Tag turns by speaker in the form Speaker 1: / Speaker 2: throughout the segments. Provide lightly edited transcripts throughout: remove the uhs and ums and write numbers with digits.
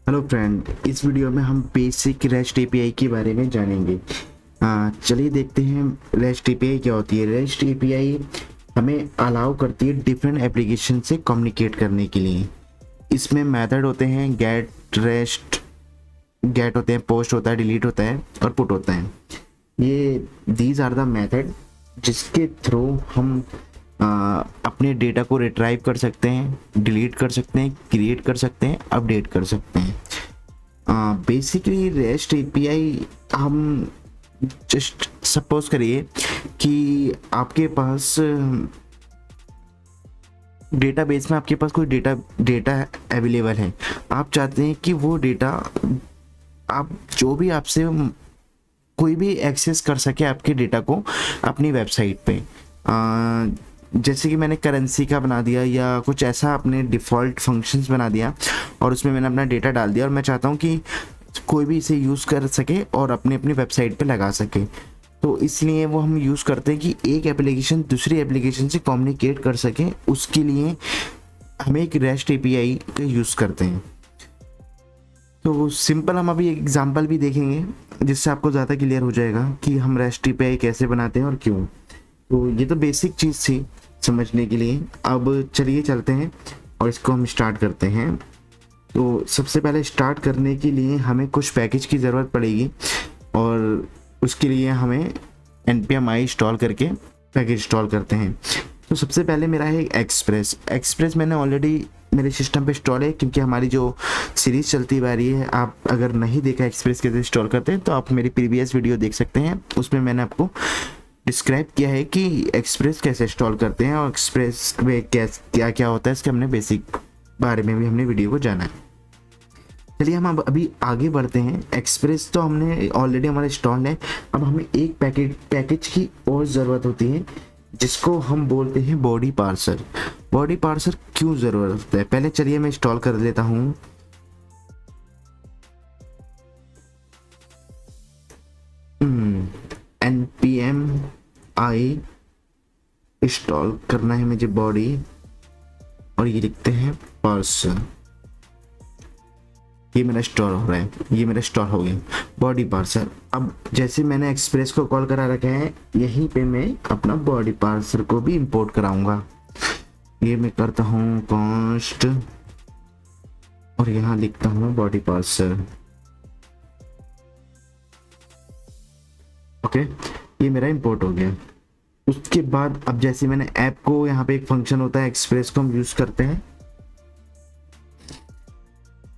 Speaker 1: Hello friend, इस video में हम बेसिक रेस्ट एपीआई के बारे में जानेंगे। चलिए देखते हैं रेस्ट एपीआई क्या होती है। रेस्ट एपीआई हमें अलाउ करती है डिफरेंट एप्लीकेशन से कम्युनिकेट करने के लिए। इसमें मेथड होते हैं गेट, रेस्ट, गेट होते हैं, पोस्ट होता है, डिलीट होता है और पुट होता है। ये दीज आर द मेथड जिसके थ्रू हम अपने डेटा को रिट्राइव कर सकते हैं, डिलीट कर सकते हैं, क्रिएट कर सकते हैं, अपडेट कर सकते हैं। बेसिकली रेस्ट एपीआई हम जस्ट सपोज करिए कि आपके पास डेटाबेस में आपके पास कोई डेटा अवेलेबल है। आप चाहते हैं कि वो डेटा आप जो भी आपसे कोई भी एक्सेस कर सके आपके डेटा को अपनी वेबसाइट पे। जैसे कि मैंने करेंसी का बना दिया या कुछ ऐसा अपने डिफ़ॉल्ट फंक्शंस बना दिया और उसमें मैंने अपना डेटा डाल दिया और मैं चाहता हूँ कि कोई भी इसे यूज़ कर सके और अपनी अपनी वेबसाइट पे लगा सके। तो इसलिए वो हम यूज़ करते हैं कि एक एप्लीकेशन दूसरी एप्लीकेशन से कम्युनिकेट कर सके, उसके लिए हम एक रेस्ट एपीआई का यूज़ करते हैं। तो सिंपल हम अभी एक एग्जांपल भी देखेंगे जिससे आपको ज़्यादा क्लियर हो जाएगा कि हम रेस्ट एपीआई कैसे बनाते हैं और क्यों। तो ये तो बेसिक चीज़ थी समझने के लिए। अब चलिए चलते हैं और इसको हम स्टार्ट करते हैं। तो सबसे पहले स्टार्ट करने के लिए हमें कुछ पैकेज की ज़रूरत पड़ेगी और उसके लिए हमें npm i इंस्टॉल करके पैकेज इंस्टॉल करते हैं। तो सबसे पहले मेरा है एक्सप्रेस मैंने ऑलरेडी मेरे सिस्टम पे इंस्टॉल है क्योंकि हमारी जो सीरीज़ चलती आ रही है। आप अगर नहीं देखा एक्सप्रेस कैसे इंस्टॉल करते हैं तो आप मेरी प्रीवियस वीडियो देख सकते हैं, उसमें मैंने आपको डिस्क्राइब किया है कि एक्सप्रेस कैसे इंस्टॉल करते हैं और एक्सप्रेस में क्या क्या होता है, इसके हमने बेसिक बारे में भी हमने वीडियो को जाना है। चलिए हम अब अभी आगे बढ़ते हैं। एक्सप्रेस तो हमने ऑलरेडी हमारा इंस्टॉल है। अब हमें एक पैकेज की और ज़रूरत होती है जिसको हम बोलते हैं बॉडी पार्सर। बॉडी पार्सर क्यों ज़रूरत होता है, पहले चलिए मैं इंस्टॉल कर लेता हूँ। npm i इंस्टॉल करना है मुझे बॉडी और ये लिखते हैं पार्सर। ये मेरा इंस्टॉल हो रहा है, ये मेरा इंस्टॉल हो गया बॉडी पार्सर। अब जैसे मैंने एक्सप्रेस को कॉल करा रखा है, यहीं पे मैं अपना बॉडी पार्सर को भी इंपोर्ट कराऊंगा। ये मैं करता हूँ कॉन्स्ट और यहाँ लिखता हूँ बॉडी पार्सर। ओके, ये मेरा इंपोर्ट हो गया। उसके बाद अब जैसे मैंने ऐप को, यहाँ पे एक फंक्शन होता है एक्सप्रेस को हम यूज करते हैं।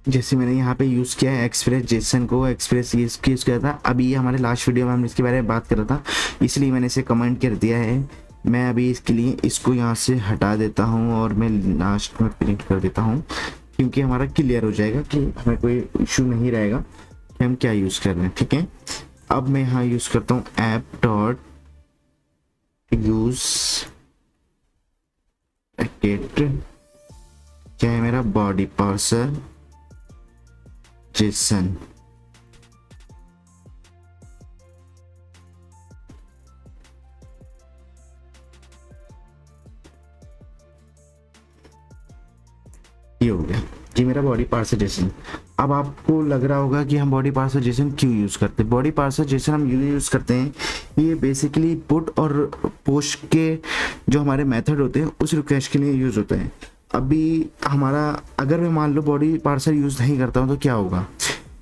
Speaker 1: जैसे मैंने यहाँ पे यूज़ किया है एक्सप्रेस जेसन को, एक्सप्रेस ये यूज़ किया था। अभी ये हमारे लास्ट वीडियो में हमने इसके बारे में बात करा था, इसलिए मैंने इसे कमेंट कर दिया है। मैं अभी इसके लिए इसको यहाँ से हटा देता हूँ और मैं लास्ट में प्रिंट कर देता हूँ क्योंकि हमारा क्लियर हो जाएगा कि हमें कोई इशू नहीं रहेगा कि हम क्या यूज़ कर रहे हैं। ठीक है, अब मैं यहाँ यूज़ करता हूँ ऐप डॉट यूज पैकेट, क्या है मेरा बॉडी पार्सर जेसन। ये हो गया, ये मेरा बॉडी पार्सर जेसन। अब आपको लग रहा होगा कि हम बॉडी पार्सर जेसन क्यों यूज़ करते हैं। बॉडी पार्सर जेसन हम यूज़ करते हैं, ये बेसिकली पुट और पोस्ट के जो हमारे मेथड होते हैं उस रिक्वेस्ट के लिए यूज़ होते हैं। अभी हमारा अगर मैं मान लो बॉडी पार्सर यूज़ नहीं करता हूँ तो क्या होगा,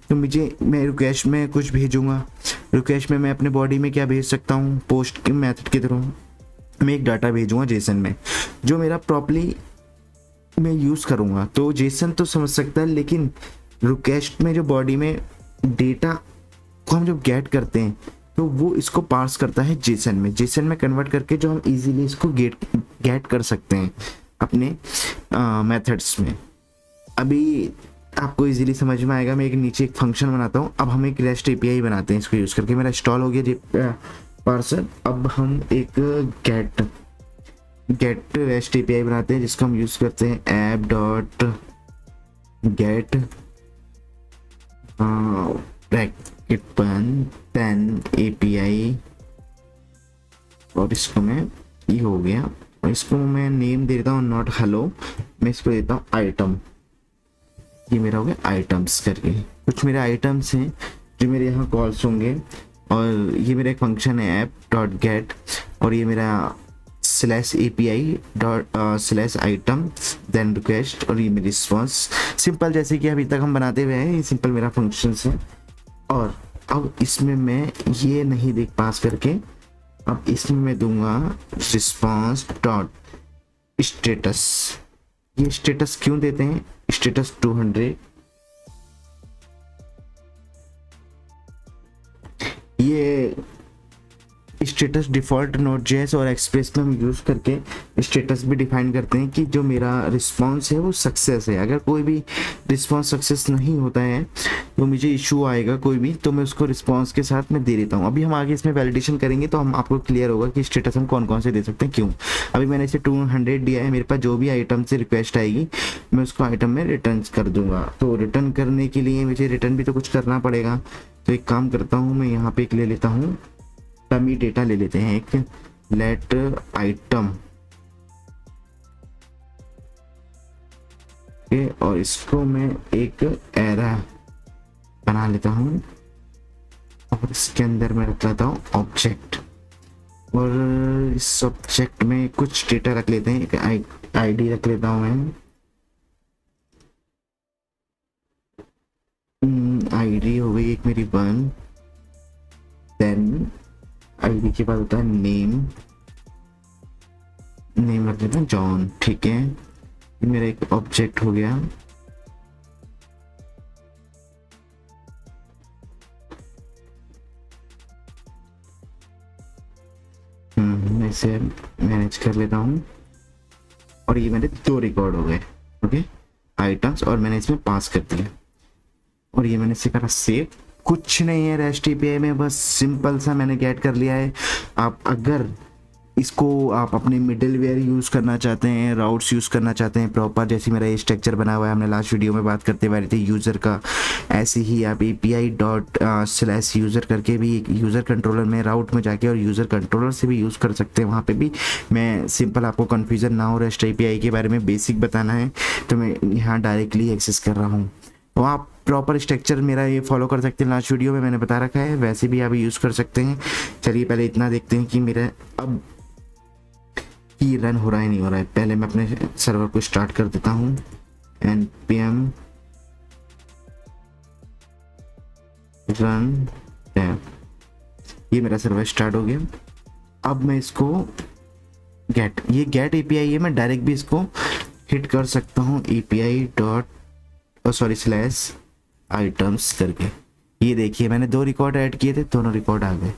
Speaker 1: तो मैं रिक्वेस्ट में कुछ भेजूंगा। रिक्वेस्ट में मैं अपने बॉडी में क्या भेज सकता हूँ, पोस्ट के मेथड के थ्रू मैं एक डाटा भेजूंगा जेसन में जो मेरा प्रॉपरली मैं यूज़ करूँगा। तो जेसन तो समझ सकता है, लेकिन रिक्वेस्ट में जो बॉडी में डेटा को हम जब गेट करते हैं तो वो इसको पार्स करता है जेसन में कन्वर्ट करके जो हम इजीली इसको गेट कर सकते हैं अपने मेथड्स में। अभी आपको इजीली समझ में आएगा। मैं एक नीचे एक फंक्शन बनाता हूँ। अब हम एक रेस्ट एपीआई बनाते हैं इसको यूज़ करके। मेरा इंस्टॉल हो गया पार्सर। अब हम एक गेट रेस्ट एपीआई बनाते हैं जिसको हम यूज़ करते हैं app dot gate bracket 10 API और इसको मैं, ये हो गया और इसको मैं नेम दे देता हूँ नॉट हेलो, मैं इसको देता हूँ आइटम। ये मेरा हो गया आइटम्स करके, कुछ मेरे आइटम्स हैं जो मेरे यहाँ कॉल्स होंगे, और ये मेरा एक फंक्शन है ऐप डॉट गेट, और ये मेरा slash API dot slash item then request, और ये मेरी रिस्पॉन्स सिंपल जैसे कि अभी तक हम बनाते हुए हैं, ये सिंपल मेरा फंक्शन है। और अब इसमें मैं ये नहीं देख पास करके, अब इसमें मैं दूंगा रिस्पॉन्स डॉट स्टेटस। ये स्टेटस क्यों देते हैं, स्टेटस 200, ये स्टेटस डिफ़ॉल्ट नोड.js और एक्सप्रेस में हम यूज़ करके स्टेटस भी डिफाइन करते हैं कि जो मेरा रिस्पांस है वो सक्सेस है। अगर कोई भी रिस्पांस सक्सेस नहीं होता है तो मुझे इशू आएगा कोई भी, तो मैं उसको रिस्पांस के साथ मैं दे देता हूँ। अभी हम आगे इसमें वैलिडेशन करेंगे तो हम आपको क्लियर होगा कि स्टेटस हम कौन कौन से दे सकते हैं क्यों। अभी मैंने इसे 200 दिया है, मेरे पास जो भी आइटम से रिक्वेस्ट आएगी मैं उसको आइटम में रिटर्न कर दूंगा। तो रिटर्न करने के लिए मुझे रिटर्न भी तो कुछ करना पड़ेगा, तो एक काम करता हूँ मैं यहाँ पे एक ले लेता हूँ डमी डेटा ले लेते हैं, एक लेट आइटम के, और इसको मैं एक एरे बना लेता हूँ और इसके अंदर मैं रख लेता हूँ ऑब्जेक्ट, और इस ऑब्जेक्ट में कुछ डेटा रख लेते हैं, एक आईडी रख लेता हूँ मैं, आईडी हो गई एक मेरी 1, देन आईडी के बाद होता है नेम, नेम रख देता हूँ जॉन, ठीक है। ये मेरा एक ऑब्जेक्ट हो गया, मैं इसे मैनेज कर लेता हूँ, और ये मेरे 2 रिकॉर्ड हो गए, ओके आइटम्स, और मैंने इसमें पास कर दिया, और ये मैंने इसे करा सेव। कुछ नहीं है रेस्ट API में, बस सिंपल सा मैंने गेट कर लिया है। आप अगर इसको आप अपने मिडलवेयर यूज़ करना चाहते हैं, राउट्स यूज़ करना चाहते हैं प्रॉपर, जैसे मेरा ये स्ट्रक्चर बना हुआ है, हमने लास्ट वीडियो में बात करते हुए थे यूज़र का, ऐसे ही आप API डॉट स्लैश यूज़र करके भी यूज़र कंट्रोलर में राउट में जाके और यूज़र कंट्रोलर से भी यूज़ कर सकते हैं। वहाँ पे भी मैं सिंपल आपको कन्फ्यूज़न ना हो रेस्ट API के बारे में बेसिक बताना है तो मैं यहाँ डायरेक्टली एक्सेस कर रहा हूँ। तो आप प्रॉपर स्ट्रक्चर मेरा ये फॉलो कर सकते हैं, लास्ट वीडियो में मैंने बता रखा है, वैसे भी आप यूज़ कर सकते हैं। चलिए पहले इतना देखते हैं कि मेरा अब की रन हो रहा है नहीं हो रहा है। पहले मैं अपने सर्वर को स्टार्ट कर देता हूँ, npm रन टैब, ये मेरा सर्वर स्टार्ट हो गया। अब मैं इसको गेट, ये गेट API है, मैं डायरेक्ट भी इसको हिट कर सकता हूँ API डॉट स्लैश आइटम्स करके। ये देखिए मैंने 2 रिकॉर्ड ऐड किए थे, दोनों रिकॉर्ड आ गए।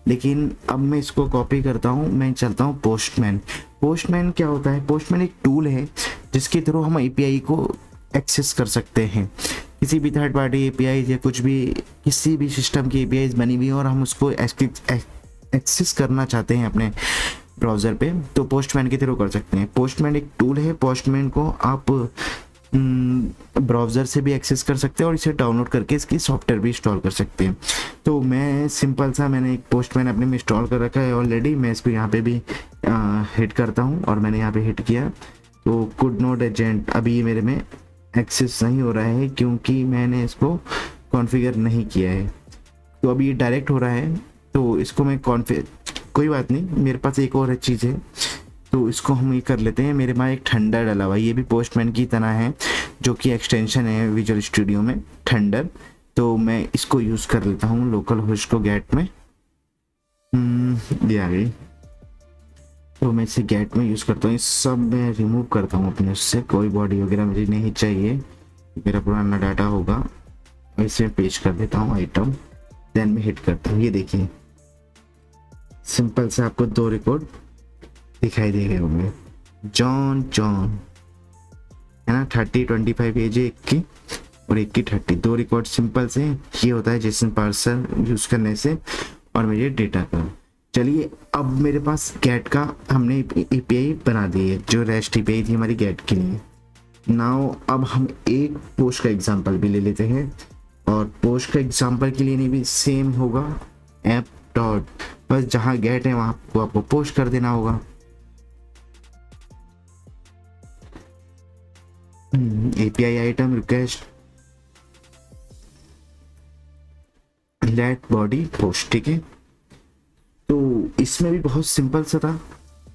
Speaker 1: लेकिन अब मैं इसको कॉपी करता हूँ, मैं चलता हूँ पोस्टमैन। पोस्टमैन क्या होता है, पोस्टमैन एक टूल है जिसके थ्रू हम API को एक्सेस कर सकते हैं। किसी भी थर्ड पार्टी API या कुछ भी किसी भी सिस्टम की API बनी हुई है और हम उसको एक्सेस करना चाहते हैं अपने ब्राउज़र पे, तो पोस्टमैन के थ्रू कर सकते हैं। पोस्टमैन एक टूल है, पोस्टमैन को आप ब्राउज़र से भी एक्सेस कर सकते हैं और इसे डाउनलोड करके इसकी सॉफ्टवेयर भी इंस्टॉल कर सकते हैं। तो मैं सिंपल सा मैंने एक पोस्टमैन अपने में इंस्टॉल कर रखा है ऑलरेडी, मैं इसको यहाँ पे भी हिट करता हूँ और मैंने यहाँ पे हिट किया तो कुड नॉट एजेंट, अभी ये मेरे में एक्सेस नहीं हो रहा है क्योंकि मैंने इसको कॉन्फ़िगर नहीं किया है। तो अभी ये डायरेक्ट हो रहा है, तो इसको मैं कोई बात नहीं, मेरे पास एक और चीज़ है तो इसको हम ये कर लेते हैं। मेरे पास एक थंडर डला हुआ है, ये भी पोस्टमैन की तरह है जो कि एक्सटेंशन है विजुअल स्टूडियो में थंडर, तो मैं इसको यूज़ कर लेता हूँ लोकल होस्ट को गेट में, ये आ गई, तो मैं इसे गेट में यूज़ करता हूँ। इस सब मैं रिमूव करता हूँ अपने उससे, कोई बॉडी वगैरह मुझे नहीं चाहिए, मेरा पुराना डाटा होगा, इसे पेश कर देता हूँ आइटम, देन मैं हिट करता हूँ। ये देखिए सिंपल से आपको 2 रिकॉर्ड दिखाई दे गए होंगे, जॉन है ना, 30 25 एज है एक की और एक की 30, 2 रिकॉर्ड सिंपल से ये होता है जेसन पार्सर यूज़ करने से और मेरे डेटा का। चलिए अब मेरे पास गेट का हमने API बना दी है जो रेस्ट API थी हमारी गेट के लिए। नाउ अब हम एक पोस्ट का एग्जांपल भी ले लेते हैं और पोस्ट का एग्जांपल के लिए भी सेम होगा ऐप डॉट, बस जहाँ गेट है वहाँ को आपको पोस्ट कर देना होगा। API item request get body post, ठीक है। तो इसमें भी बहुत सिंपल सा था,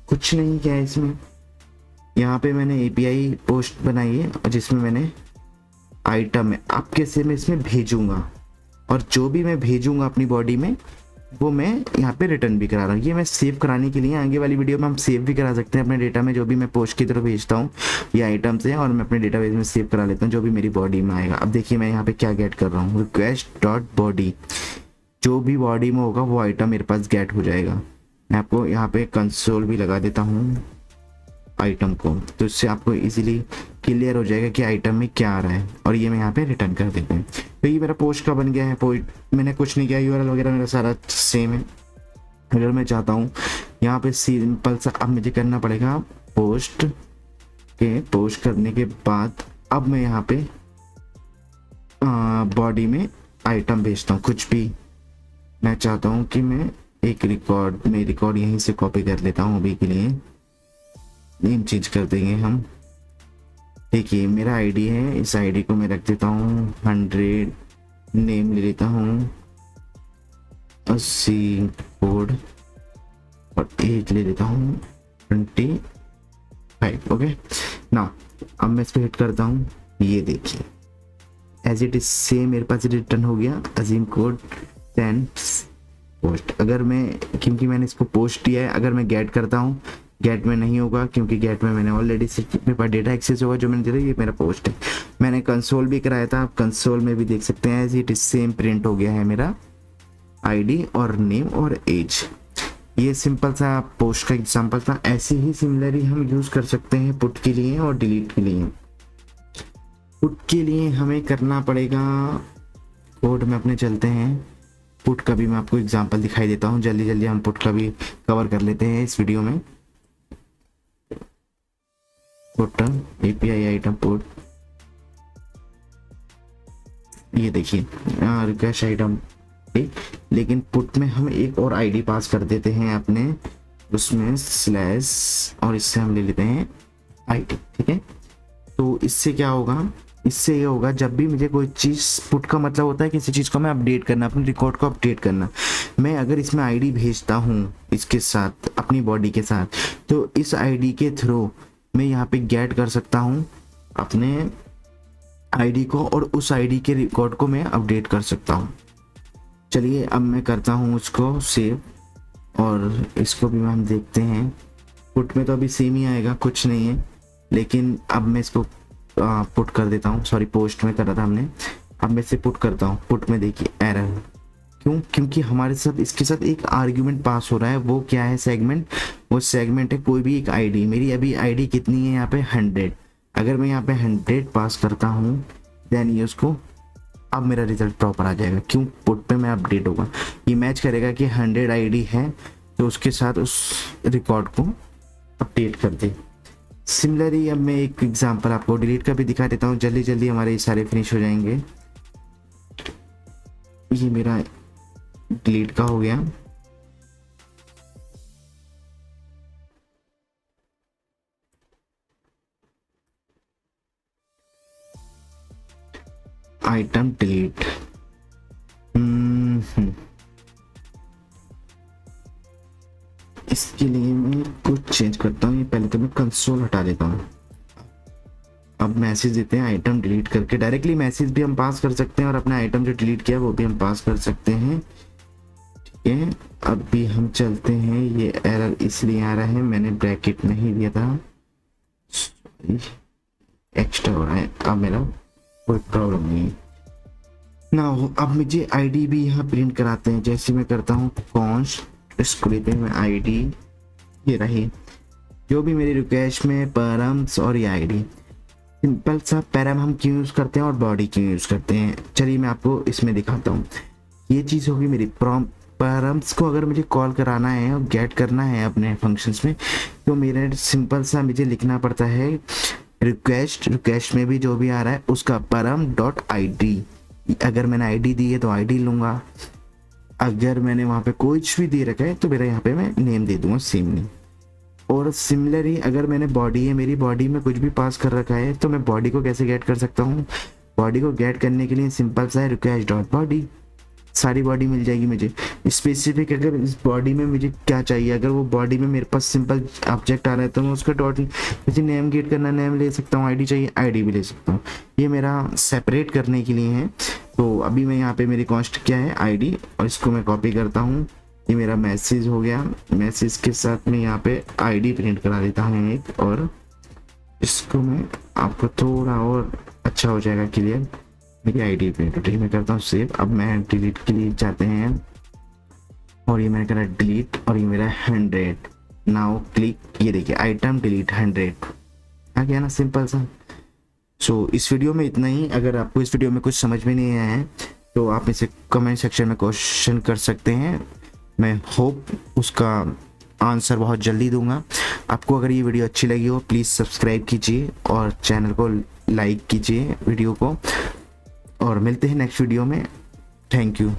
Speaker 1: कुछ नहीं किया है इसमें। यहाँ पे मैंने एपीआई पोस्ट बनाई है और जिसमें मैंने आइटम है, आप कैसे मैं इसमें भेजूंगा, और जो भी मैं भेजूंगा अपनी बॉडी में वो मैं यहाँ पे रिटर्न भी करा रहा हूँ। ये मैं सेव कराने के लिए, आगे वाली वीडियो में हम सेव भी करा सकते हैं अपने डेटा में, जो भी मैं पोस्ट की तरफ भेजता हूँ ये आइटम्स हैं, और मैं अपने डेटाबेस में सेव करा लेता हूँ जो भी मेरी बॉडी में आएगा। अब देखिए मैं यहाँ पे क्या गेट कर रहा हूँ, रिक्वेस्ट डॉट बॉडी, जो भी बॉडी में होगा वो आइटम मेरे पास गेट हो जाएगा। मैं आपको यहाँ पे कंसोल भी लगा देता हूँ आइटम को, तो इससे आपको इजीली क्लियर हो जाएगा कि आइटम में क्या आ रहा है, और ये मैं यहाँ पे रिटर्न कर देते हैं। तो ये मेरा पोस्ट का बन गया है। मैंने कुछ नहीं किया, यूआरएल वगैरह मेरा सारा सेम है। अगर मैं चाहता हूँ यहाँ पे सिंपल सा, अब मुझे करना पड़ेगा पोस्ट के, पोस्ट करने के बाद अब मैं यहाँ पे बॉडी में आइटम भेजता हूँ। कुछ भी मैं चाहता हूँ कि मैं एक रिकॉर्ड यहीं से कॉपी कर लेता हूँ अभी के लिए, नेम चेंज कर देंगे हम। देखिए मेरा आईडी है, इस आईडी को मैं रख देता हूँ 100, नेम ले लेता हूँ 80 कोड, और एज ले लेता हूँ 25। ओके ना, अब मैं इस पर हिट करता हूँ, ये देखिए एज इट इज सेम मेरे पास रिटर्न हो गया अजीम कोड 10 पोस्ट। अगर मैं, क्योंकि मैंने इसको पोस्ट किया है, अगर मैं गेट करता हूँ, गेट में नहीं होगा क्योंकि गेट में मैंने ऑलरेडी मेरे पास डेटा एक्सेस होगा जो मैंने दिया, ये मेरा पोस्ट है। मैंने कंसोल भी कराया था, आप कंसोल में भी देख सकते हैं as it is same print हो गया है मेरा आईडी और नेम और एज। ये सिंपल सा पोस्ट का एग्जांपल था। ऐसे ही सिमिलरली हम यूज कर सकते हैं पुट के लिए और डिलीट के लिए। पुट के लिए हमें करना पड़ेगा, कोड में अपने चलते हैं, पुट का भी मैं आपको एग्जांपल दिखाई देता हूँ, जल्दी जल्दी हम पुट का भी कवर कर लेते हैं इस वीडियो में। पुट एपीआई आइटम पुट, ये देखिए रिक्वेस्ट आइटम, लेकिन पुट में हम एक और आईडी पास कर देते हैं अपने उसमें स्लैश, और इससे हम ले लेते हैं आईडी, ठीक है। तो इससे क्या होगा, इससे ये होगा जब भी मुझे कोई चीज़, पुट का मतलब होता है किसी चीज़ को मैं अपडेट करना, अपने रिकॉर्ड को अपडेट करना। मैं अगर इसमें आईडी भेजता हूँ इसके साथ, अपनी बॉडी के साथ, तो इस आईडी के थ्रू मैं यहाँ पे गेट कर सकता हूँ अपने आईडी को, और उस आईडी के रिकॉर्ड को मैं अपडेट कर सकता हूँ। चलिए अब मैं करता हूँ उसको सेव, और इसको भी हम देखते हैं। पुट में तो अभी सेम ही आएगा, कुछ नहीं है, लेकिन अब मैं इसको पुट कर देता हूँ, सॉरी पोस्ट में कर रहा था हमने, अब मैं इसे पुट करता हूँ। पुट में देखिए एरर, क्यों? क्योंकि हमारे साथ इसके साथ एक आर्ग्यूमेंट पास हो रहा है। वो क्या है? सेगमेंट। वो सेगमेंट है कोई भी एक आईडी। मेरी अभी आईडी कितनी है यहाँ पे? 100। अगर मैं यहाँ पे 100 पास करता हूँ देन ये उसको, अब मेरा रिजल्ट प्रॉपर आ जाएगा। क्यों? पुट पे मैं अपडेट होगा, ये मैच करेगा कि 100 आईडी है तो उसके साथ उस रिकॉर्ड को अपडेट कर दे। सिमिलरली अब मैं एक एग्जांपल आपको डिलीट का भी दिखा देता हूँ, जल्दी जल्दी हमारे ये सारे फिनिश हो जाएंगे। ये मेरा डिलीट का हो गया। आइटम डिलीट, इसके लिए मैं कुछ चेंज करता हूँ। ये पहले तो मैं कंसोल हटा देता हूँ। अब मैसेज देते हैं आइटम डिलीट करके। डायरेक्टली मैसेज भी हम पास कर सकते हैं और अपना आइटम जो डिलीट किया वो भी हम पास कर सकते हैं। ठीक है, अब भी हम चलते हैं। ये एरर इसलिए आ रहा है, मैंने ब्रैकेट नहीं दिया था, एक्स्ट्रा हो रहा है। अब मेरा कोई प्रॉब्लम नहीं ना हो। अब मुझे आईडी भी यहाँ प्रिंट कराते हैं। जैसे मैं करता हूँ कॉन्स्ट, इसको लेते हैं आईडी, ये रही जो भी मेरी रिक्वेस्ट में पैरम्स और ये आईडी। सिंपल सा पैरम हम क्यों यूज़ करते हैं और बॉडी क्यों यूज़ करते हैं, चलिए मैं आपको इसमें दिखाता हूँ। ये चीज़ होगी मेरी पैरम्स को अगर मुझे कॉल कराना है और गेट करना है अपने फंक्शंस में, तो मेरे सिंपल सा मुझे लिखना पड़ता है रिक्वेस्ट में भी जो भी आ रहा है उसका पैरम डॉट ID। अगर मैंने आईडी दी है तो आईडी लूँगा, अगर मैंने वहाँ पे कुछ भी दे रखा है तो मेरा यहाँ पे मैं नेम दे दूँगा सेम नेम। और सिमिलरली अगर मैंने बॉडी है, मेरी बॉडी में कुछ भी पास कर रखा है, तो मैं बॉडी को कैसे गेट कर सकता हूँ? बॉडी को गेट करने के लिए सिंपल सा है रिक्वेस्ट डॉट बॉडी। सारी बॉडी मिल जाएगी मुझे। स्पेसिफिक अगर इस बॉडी में मुझे क्या चाहिए, अगर वो बॉडी में मेरे पास सिंपल ऑब्जेक्ट आ रहा है तो मैं उसका डॉट, जैसे नेम गेट करना नेम ले सकता हूँ, आईडी चाहिए आईडी भी ले सकता हूँ। ये मेरा सेपरेट करने के लिए है। तो अभी मैं यहाँ पे मेरी कॉस्ट क्या है आईडी, और इसको मैं कॉपी करता हूँ। ये मेरा मैसेज हो गया, मैसेज के साथ में यहाँ पे आईडी प्रिंट करा देता हूँ एक, और इसको मैं आपको थोड़ा और अच्छा हो जाएगा क्लियर। मेरी आईडी प्रिंट ठीक मैं करता हूँ सेव। अब मैं डिलीट के लिए जाते हैं, और ये मैंने करा डिलीट, और ये मेरा 100 नाउ क्लिक, ये देखिए आइटम डिलीट 100 आ गया ना, सिंपल सा। सो इस वीडियो में इतना ही। अगर आपको इस वीडियो में कुछ समझ में नहीं आया है तो आप इसे कमेंट सेक्शन में क्वेश्चन कर सकते हैं, मैं होप उसका आंसर बहुत जल्दी दूंगा। आपको अगर ये वीडियो अच्छी लगी हो प्लीज़ सब्सक्राइब कीजिए और चैनल को लाइक कीजिए वीडियो को, और मिलते हैं नेक्स्ट वीडियो में। Thank you.